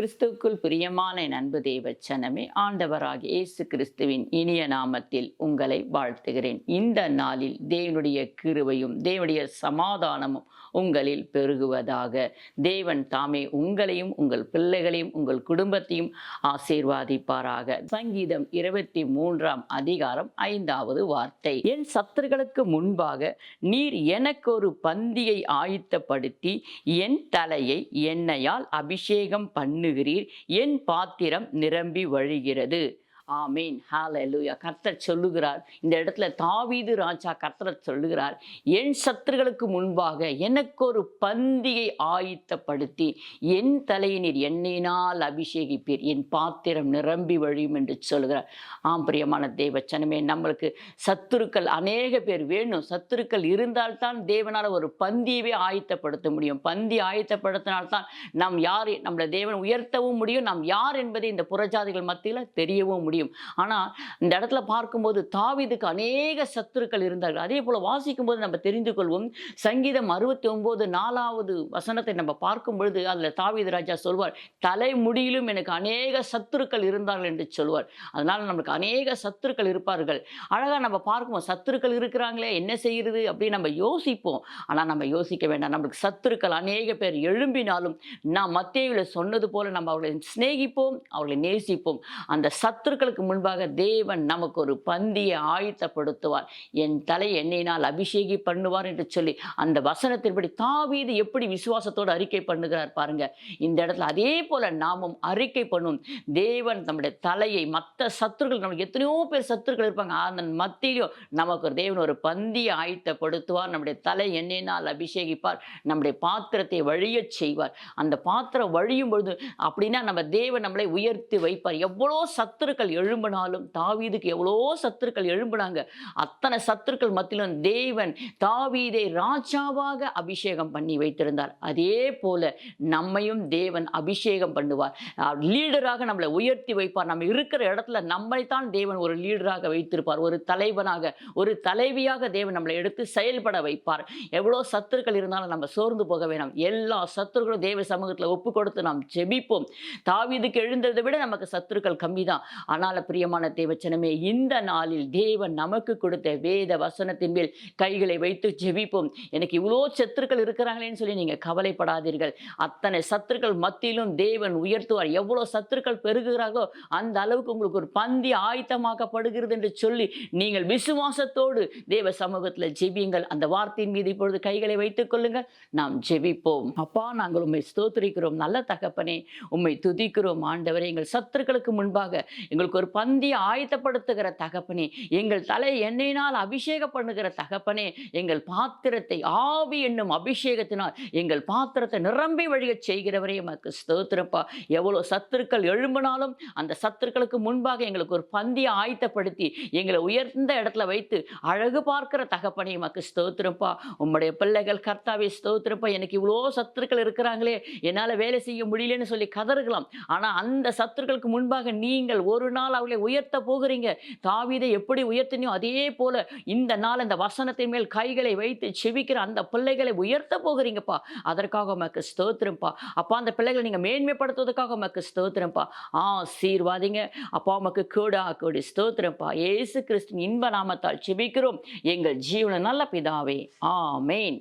கிறிஸ்துவுக்குள் பிரியமான என் அன்பு தேவச்சனமே, ஆண்டவராகிய இயேசு கிறிஸ்துவின் இனிய நாமத்தில் உங்களை வாழ்த்துகிறேன். இந்த நாளில் தேவனுடைய கிருபையும் தேவனுடைய சமாதானமும் உங்களில் பெருகுவதாக. தேவன் தாமே உங்களையும் உங்கள் பிள்ளைகளையும் உங்கள் குடும்பத்தையும் ஆசீர்வாதிப்பாராக. சங்கீதம் 23ஆம் அதிகாரம் 5வது வார்த்தை. என் சத்துருக்களுக்கு முன்பாக நீர் எனக்கு ஒரு பந்தியை ஆயத்தப்படுத்தி என் தலையை எண்ணெயால் அபிஷேகம் பண்ணுகிறீர், என் பாத்திரம் நிரம்பி வழிகிறது. ஆமீன், ஹல்லேலூயா. கர்த்தர் சொல்லுகிறார், இந்த இடத்துல தாவீது ராஜா கர்த்தர் சொல்லுகிறார், என் சத்துருக்களுக்கு முன்பாக எனக்கு ஒரு பந்தியை ஆயத்தப்படுத்தி என் தலையை நீர் எண்ணெயினால் அபிஷேகிப்பீர், என் பாத்திரம் நிரம்பி வழியும் என்று சொல்லுகிறார். பிரியமான தேவச்சனமே, நம்மளுக்கு சத்துருக்கள் அநேக பேர் வேணும். சத்துருக்கள் இருந்தால்தான் தேவனால் ஒரு பந்தியவே ஆயத்தப்படுத்த முடியும். பந்தி ஆயத்தப்படுத்தினால்தான் நாம் யார், நம்மளை தேவன் உயர்த்தவும் முடியும், நாம் யார் என்பதை இந்த புறஜாதிகள் மத்தியில் தெரியவும் முடியும். ஆனால் இந்த இடத்துல பார்க்கும்போது தாவீதுக்கு அநேக சத்துருக்கள் இருந்தார்கள். அதே போல வாசிக்கும் போது நம்ம தெரிந்து கொள்வோம். சங்கீதம் 69 வசனத்தை நம்ம பார்க்கும் பொழுது அதில் தாவீது ராஜா சொல்வார், தலைமுடியிலும் எனக்கு அநேக சத்துருக்கள் இருந்தார்கள் என்று சொல்வார். அதனால நமக்கு அநேக சத்துருக்கள் இருப்பார்கள். அழகா நம்ம பார்க்கும்போது சத்துருக்கள் இருக்கிறாங்களே, என்ன செய்யறது அப்படின்னு நம்ம யோசிப்போம். ஆனால் நம்ம யோசிக்க வேண்டாம். நம்மளுக்கு சத்துருக்கள் அநேக பேர் எழும்பினாலும் நாம் மத்தேயுவில் சொன்னது போல நம்ம அவர்களை சிநேகிப்போம், அவர்களை நேசிப்போம். அந்த சத்துருக்களுக்கு முன்பாக தேவன் நமக்கு ஒரு பந்தியை ஆயத்தப்படுத்துவார், என் தலை எண்ணெயினால் அபிஷேகி பண்ணுவார் என்று சொல்லி அந்த வசனத்தின்படி தாவீது எப்படி விசுவாசத்தோடு அறிக்கை பண்ணுகிறார் பாருங்க. இந்த இடத்துல அதே போல நாமும் அறிக்கை பண்ணும். தேவன் நம்முடைய தலையை, மற்ற சத்துருக்கள், நமக்கு எத்தனையோ பேர் சத்துருக்கள் இருப்பாங்க, அதன் மத்தியிலும் நமக்கு ஒரு தேவன் ஒரு பந்தியை ஆயத்தப்படுத்துவார், நம்முடைய தலை எண்ணெயினால் அபிஷேகிப்பார், நம்முடைய பாத்திரத்தை வழியச் செய்வார். அந்த பாத்திரம் வழியும் பொழுது அப்படின்னா நம்ம தேவன் நம்மளை உயர்த்தி வைப்பார். எவ்வளோ சத்துருக்கள் எழும்பினாலும், தாவீதுக்கு எவ்வளோ சத்துருக்கள் எழும்பினாங்க, அத்தனை சத்துருக்கள் மத்தியிலும் தேவன் தாவீதை ராஜாவாக அபிஷேகம் பண்ணி வைத்திருந்தார். அதே போல நம்மையும் தேவன் அபிஷேகம் பண்ணுவார், லீடராக நம்மளை உயர்த்தி வைப்பார். நம்ம இருக்கிற இடத்துல நம்மைத்தான் தேவன் ஒரு லீடராக வைத்திருப்பார், ஒரு தலைவனாக, ஒரு தலைவியாக தேவன் நம்மளை எடுத்து செயல்பட வைப்பார். எவ்வளோ சத்துருக்கள் இருந்தாலும் நம்ம சோர்ந்து போக வேண்டாம். எல்லா சத்துருக்களும் தேவ சமூகத்தில் ஒப்பு கொடுத்து நாம் ஜெபிப்போம். தாவீதுக்கு எழுந்ததை விட நமக்கு சத்துருக்கள் கம்மி தான். ஆனால் பிரியமான தேவச்சனமே, இந்த நாளில் தேவன் நமக்கு கொடுத்த வேத வசனத்தின் மேல் கைகளை வைத்து ஜெபிப்போம். எனக்கு இவ்வளோ சத்துருக்கள் இருக்கிறாங்களேன்னு சொல்லி நீங்க கவலைப்படாதீர்கள். அத்தனை சத்துருக்கள் மத்தியிலும் தேவன் உயர்த்துவார். எவ்வளோ சத்துருக்கள் பெருகுகிறார்களோ அந்த அளவுக்கு உங்களுக்கு ஒரு பந்தி ஆயத்தமாக்கப்படுகிறது என்று சொல்லி நீங்கள் விசுவாசத்தோடு தேவ சமூகத்தில் ஜெபியுங்கள். அந்த வார்த்தையின் மீது இப்பொழுது கைகளை வைத்துக் கொள்ளுங்கள். நாம் ஜெபிப்போம். அப்பா, நாங்கள் உம்மை ஸ்தோத்திரிக்கிறோம். நல்ல தகப்பனே, உம்மை துதிக்கிறோம். ஆண்டவரே, எங்கள் சத்துருக்களுக்கு முன்பாக எங்களுக்கு ஒரு பந்தியை ஆயத்தப்படுத்துகிற தகப்பனே, எங்கள் தலை எண்ணெயினால் அபிஷேகம் பண்ணுகிற தகப்பனே, எங்கள் பாத்திரத்தை ஆவி என்னும் அபிஷேகத்தினால் எங்கள் பாத்திரத்தை நிரம்பி வழியச் செய்கிறவரே உமக்கு ஸ்தோத்திரப்பா. எவ்வளோ சத்துருக்கள் எழும்பினாலும் அந்த சத்துருக்களுக்கு முன்பாக எங்களுக்கு ஒரு பந்தியை ஆயத்தப்படுத்தி எங்களை உயர்ந்த இடத்துல வைத்து அழகு பார்க்கிற தகப்பனே உமக்கு ஸ்தோத்திரப்பா. உம்முடைய பிள்ளைகள் கர்த்தாவே ஸ்தோத்திரப்பா. எனக்கு இவ்வளோ சத்துருக்கள் இருக்கிறாங்களே, என்னால் வேலை செய்ய முடியலன்னு சொல்லி கதறலாம். ஆனால் அந்த சத்துருக்களுக்கு முன்பாக நீங்கள் ஒரு நாள் அவளை உயர்த்த போகிறீங்க. தாவீதை எப்படி உயர்த்தினியோ அதே போல இந்த நாள் அந்த வசனத்தின் மேல் கைகளை வைத்து செபிக்கிற அந்த பிள்ளைகளை உயர்த்த போகிறீங்கப்பா. அதற்காக உமக்கு ஸ்தோத்திரம்ப்பா. அப்பா, அந்த பிள்ளைகளை நீங்க மேன்மைப்படுத்துவதற்காக உமக்கு ஸ்தோத்திரம்ப்பா. ஆசீர்வாதிங்க அப்பா. உமக்கு கோடி ஸ்தோத்திரம்ப்பா. இயேசு கிறிஸ்துவின் இன்ப நாமத்தால் செபிக்கிறோம் எங்கள் ஜீவன நல்ல பிதாவே, ஆமென்.